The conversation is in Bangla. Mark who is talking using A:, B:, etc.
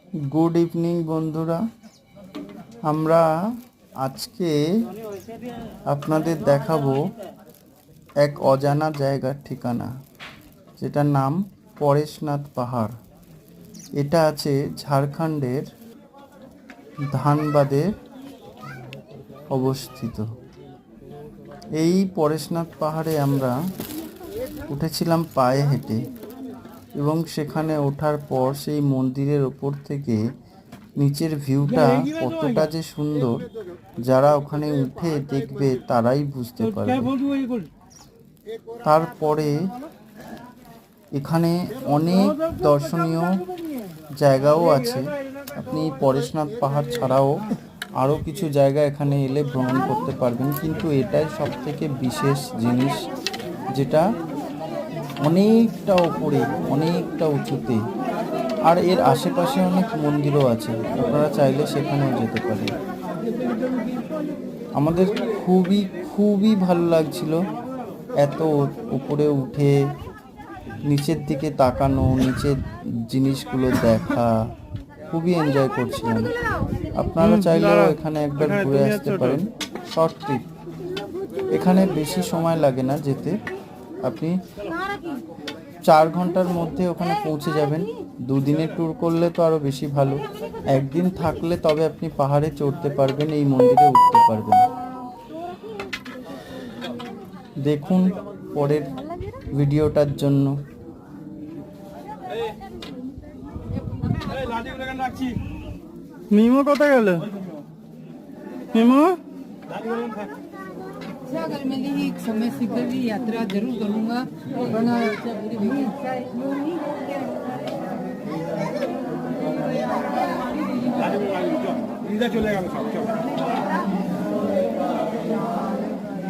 A: गुड इवनिंग बंधुरा আমরা আজকে আপনাদের দেখাবো এক অজানা জায়গার ঠিকানা যেটার নাম পরেশনাথ পাহাড়। এটা আছে ঝাড়খণ্ডের ধানবাদে অবস্থিত। এই পরেশনাথ পাহাড়ে আমরা উঠেছিলাম পায়ে হেঁটে এবং সেখানে ওঠার পর সেই মন্দিরের ওপর থেকে নিচের ভিউটা কতটা যে সুন্দর, যারা ওখানে উঠে দেখবে তারাই বুঝতে পারবে। তারপরে এখানে অনেক দর্শনীয় জায়গাও আছে। আপনি পরেশনাথ পাহাড় ছাড়াও আরও কিছু জায়গা এখানে এলে ভ্রমণ করতে পারবেন, কিন্তু এটাই সব থেকে বিশেষ জিনিস, যেটা অনেকটা ওপরে, অনেকটা উঁচুতে, আর এর আশেপাশে অনেক মন্দিরও আছে। আপনারা চাইলে সেখানেও যেতে পারেন। আমাদের খুবই খুবই ভালো লাগছিল এত উপরে উঠে নিচের দিকে তাকানো, নিচের জিনিসগুলো দেখা, খুবই এনজয় করছিলাম। আপনারা চাইলেও এখানে একবার ঘুরে আসতে পারেন। শর্ট ট্রিপ, এখানে বেশি সময় লাগে না যেতে। আপনি 4 ঘন্টার মধ্যে ওখানে পৌঁছে যাবেন। 2 দিনের ট্যুর করলে তো আরও বেশি ভালো। একদিন থাকলে তবে আপনি পাহাড়ে চড়তে পারবেন, এই মন্দিরে উঠতে পারবেন। দেখুন পরের ভিডিওটার জন্য। মিমো কোথায় গেল? মিমো
B: अगर मिली ही समय सीकर भी यात्रा जरूर करूंगा।
C: चले